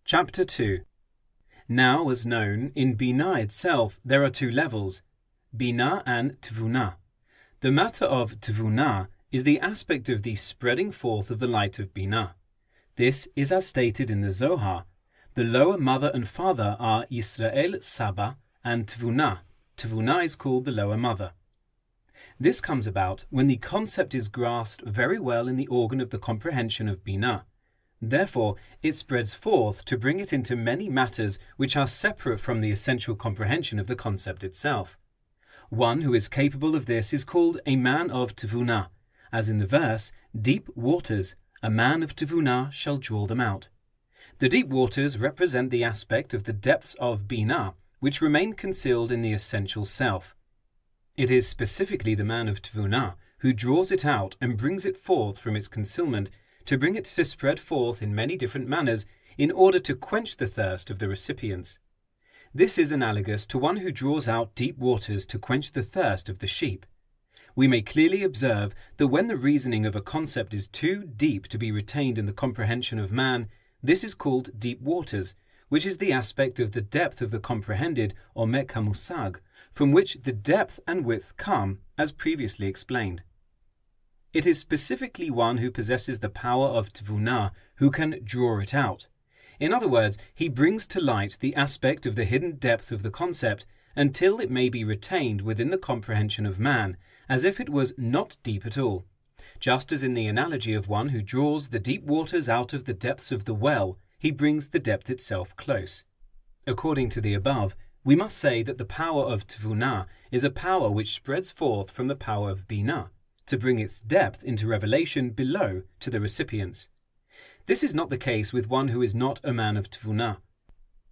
Chapter 2. Now, as known, in Binah itself there are two levels, Binah and Tvunah. The matter of Tvunah is the aspect of the spreading forth of the light of Binah. This is as stated in the Zohar. The lower mother and father are Yisrael Saba and Tvunah. Tvunah is called the lower mother. This comes about when the concept is grasped very well in the organ of the comprehension of Binah. Therefore, it spreads forth to bring it into many matters which are separate from the essential comprehension of the concept itself. One who is capable of this is called a man of Tvunah, as in the verse, deep waters, a man of Tvunah shall draw them out. The deep waters represent the aspect of the depths of Binah, which remain concealed in the essential self. It is specifically the man of Tvunah who draws it out and brings it forth from its concealment to bring it to spread forth in many different manners in order to quench the thirst of the recipients. This is analogous to one who draws out deep waters to quench the thirst of the sheep. We may clearly observe that when the reasoning of a concept is too deep to be retained in the comprehension of man, this is called deep waters, which is the aspect of the depth of the comprehended, or mek hamusag, from which the depth and width come, as previously explained. It is specifically one who possesses the power of Tvunah who can draw it out. In other words, he brings to light the aspect of the hidden depth of the concept until it may be retained within the comprehension of man, as if it was not deep at all. Just as in the analogy of one who draws the deep waters out of the depths of the well, he brings the depth itself close. According to the above, we must say that the power of Tvunah is a power which spreads forth from the power of Binah, to bring its depth into revelation below to the recipients. This is not the case with one who is not a man of Tvunah.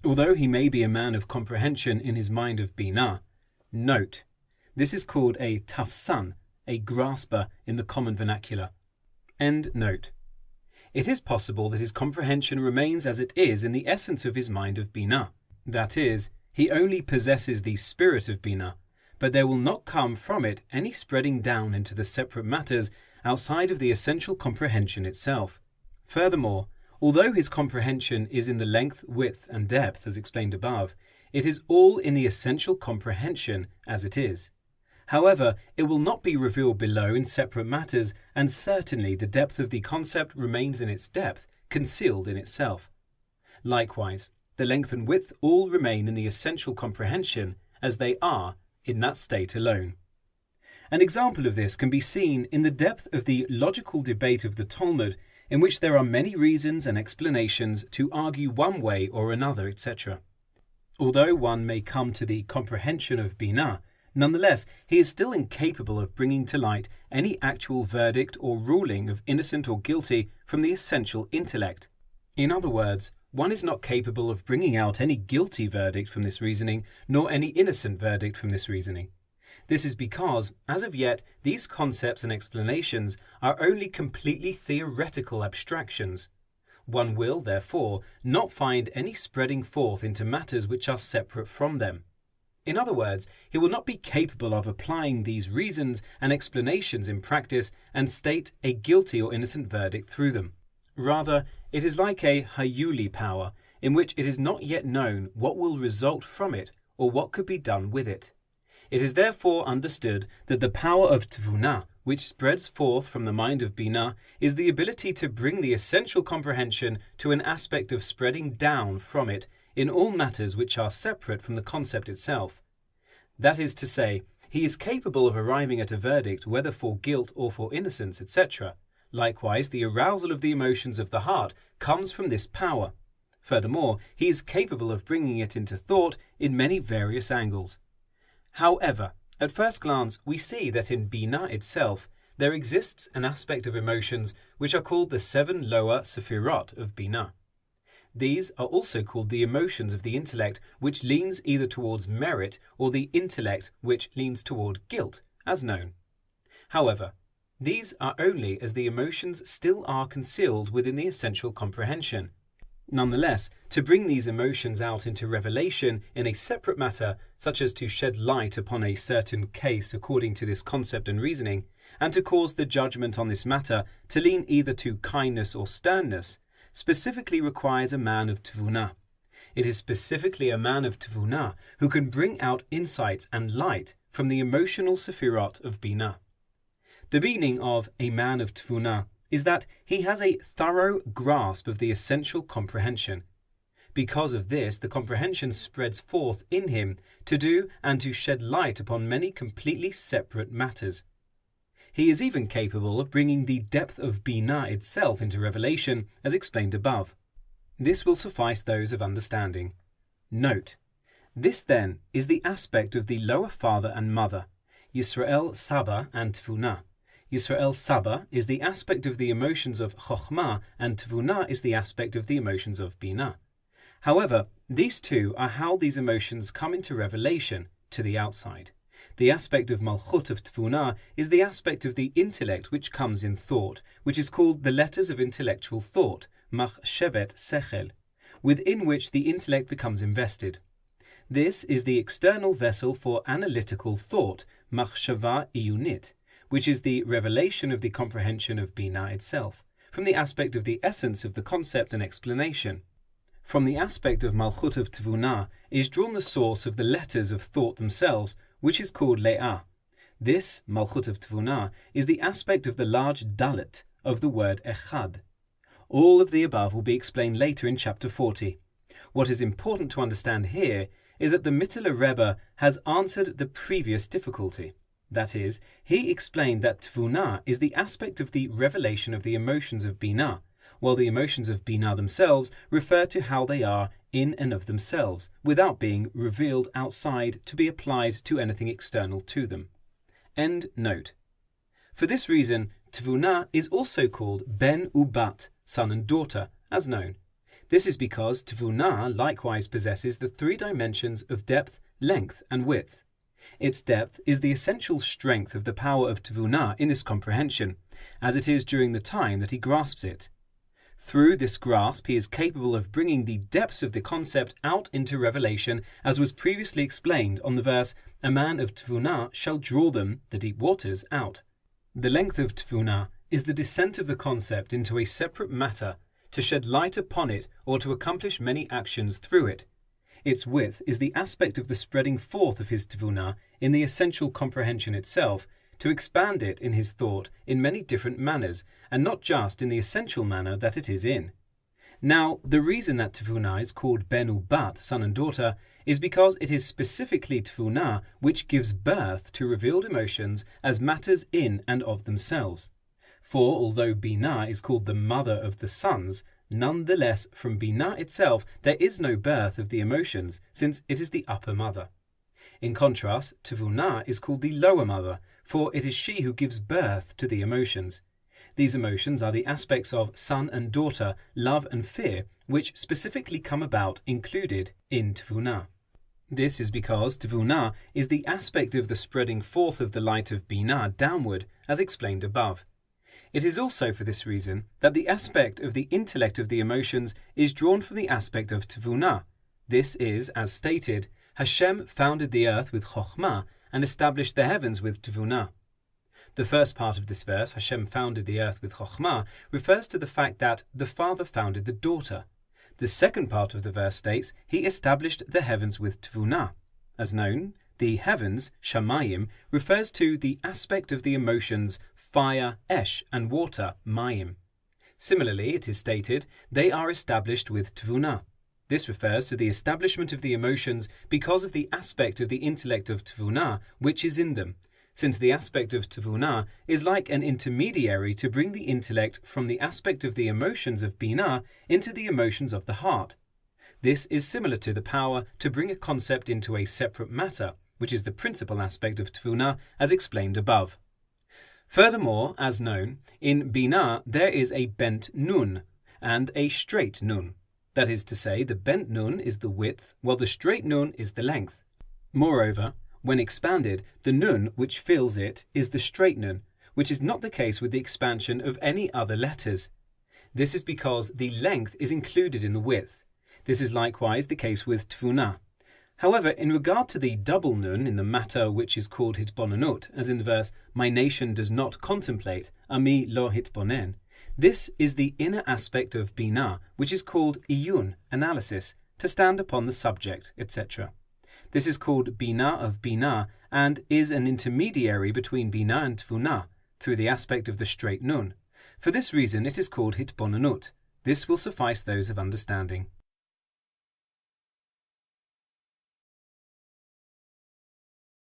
Although he may be a man of comprehension in his mind of Binah, note, this is called a tafsan, a grasper in the common vernacular. End note. It is possible that his comprehension remains as it is in the essence of his mind of Binah. That is, he only possesses the spirit of Binah, but there will not come from it any spreading down into the separate matters outside of the essential comprehension itself. Furthermore, although his comprehension is in the length, width, and depth as explained above, it is all in the essential comprehension as it is. However, it will not be revealed below in separate matters, and certainly the depth of the concept remains in its depth, concealed in itself. Likewise, the length and width all remain in the essential comprehension as they are in that state alone. An example of this can be seen in the depth of the logical debate of the Talmud, in which there are many reasons and explanations to argue one way or another, etc. Although one may come to the comprehension of Binah, nonetheless he is still incapable of bringing to light any actual verdict or ruling of innocent or guilty from the essential intellect. In other words, one is not capable of bringing out any guilty verdict from this reasoning, nor any innocent verdict from this reasoning. This is because, as of yet, these concepts and explanations are only completely theoretical abstractions. One will, therefore, not find any spreading forth into matters which are separate from them. In other words, he will not be capable of applying these reasons and explanations in practice and state a guilty or innocent verdict through them. Rather, it is like a hayuli power, in which it is not yet known what will result from it or what could be done with it. It is therefore understood that the power of Tvunah, which spreads forth from the mind of Binah, is the ability to bring the essential comprehension to an aspect of spreading down from it in all matters which are separate from the concept itself. That is to say, he is capable of arriving at a verdict whether for guilt or for innocence, etc. Likewise, the arousal of the emotions of the heart comes from this power. Furthermore, he is capable of bringing it into thought in many various angles. However, at first glance, we see that in Binah itself, there exists an aspect of emotions which are called the 7 lower sephirot of Binah. These are also called the emotions of the intellect, which leans either towards merit or the intellect which leans toward guilt, as known. However, these are only as the emotions still are concealed within the essential comprehension. Nonetheless, to bring these emotions out into revelation in a separate matter, such as to shed light upon a certain case according to this concept and reasoning, and to cause the judgment on this matter to lean either to kindness or sternness, specifically requires a man of Tevunah. It is specifically a man of Tevunah who can bring out insights and light from the emotional sephirot of Binah. The meaning of a man of Tevunah is that he has a thorough grasp of the essential comprehension. Because of this, the comprehension spreads forth in him to do and to shed light upon many completely separate matters. He is even capable of bringing the depth of Binah itself into revelation, as explained above. This will suffice those of understanding. Note: this then is the aspect of the lower father and mother, Yisrael Saba and Tevunah. Yisrael Saba is the aspect of the emotions of Chokhmah, and Tevunah is the aspect of the emotions of Binah. However, these two are how these emotions come into revelation to the outside. The aspect of Malchut of Tevunah is the aspect of the intellect which comes in thought, which is called the letters of intellectual thought, Machshevet Sechel, within which the intellect becomes invested. This is the external vessel for analytical thought, Machshava Iyunit, which is the revelation of the comprehension of Binah itself, from the aspect of the essence of the concept and explanation. From the aspect of Malchut of Tevunah is drawn the source of the letters of thought themselves, which is called Le'ah. This, Malchut of Tevunah, is the aspect of the large Dalet of the word Echad. All of the above will be explained later in chapter 40. What is important to understand here is that the Mittler Rebbe has answered the previous difficulty. That is, he explained that Tevunah is the aspect of the revelation of the emotions of Binah, while the emotions of Binah themselves refer to how they are in and of themselves, without being revealed outside to be applied to anything external to them. End note. For this reason, Tevunah is also called Ben Ubat, son and daughter, as known. This is because Tevunah likewise possesses the three dimensions of depth, length, and width. Its depth is the essential strength of the power of Tevunah in this comprehension, as it is during the time that he grasps it. Through this grasp, he is capable of bringing the depths of the concept out into revelation, as was previously explained on the verse, "A man of Tevunah shall draw them, the deep waters, out." The length of Tevunah is the descent of the concept into a separate matter, to shed light upon it or to accomplish many actions through it. Its width is the aspect of the spreading forth of his Tevunah in the essential comprehension itself, to expand it in his thought in many different manners, and not just in the essential manner that it is in. Now, the reason that Tevunah is called Ben Ubat, son and daughter, is because it is specifically Tevunah which gives birth to revealed emotions as matters in and of themselves. For although Binah is called the mother of the sons, nonetheless from Binah itself there is no birth of the emotions, since it is the upper mother. In contrast, Tevunah is called the lower mother, for it is she who gives birth to the emotions. These emotions are the aspects of son and daughter, love and fear, which specifically come about included in Tevunah. This is because Tevunah is the aspect of the spreading forth of the light of Binah downward, as explained above. It is also for this reason that the aspect of the intellect of the emotions is drawn from the aspect of Tevunah. This is, as stated, Hashem founded the earth with Chokhmah and established the heavens with Tevunah. The first part of this verse, Hashem founded the earth with Chokhmah, refers to the fact that the father founded the daughter. The second part of the verse states, he established the heavens with Tevunah. As known, the heavens, Shamayim, refers to the aspect of the emotions fire, Esh, and water, Mayim. Similarly, it is stated, they are established with Tevunah. This refers to the establishment of the emotions because of the aspect of the intellect of Tevunah which is in them, since the aspect of Tevunah is like an intermediary to bring the intellect from the aspect of the emotions of Binah into the emotions of the heart. This is similar to the power to bring a concept into a separate matter, which is the principal aspect of Tevunah, as explained above. Furthermore, as known, in Binah there is a bent nun and a straight nun. That is to say, the bent nun is the width, while the straight nun is the length. Moreover, when expanded, the nun which fills it is the straight nun, which is not the case with the expansion of any other letters. This is because the length is included in the width. This is likewise the case with Tevunah. However, in regard to the double nun in the matter which is called hitbonenut, as in the verse, "My nation does not contemplate, ami lo hitbonen," This is the inner aspect of Binah, which is called iyun, analysis, to stand upon the subject, etc. This is called Binah of Binah and is an intermediary between Binah and Tvunah, through the aspect of the straight nun. For this reason it is called Hitbonanut. This will suffice those of understanding.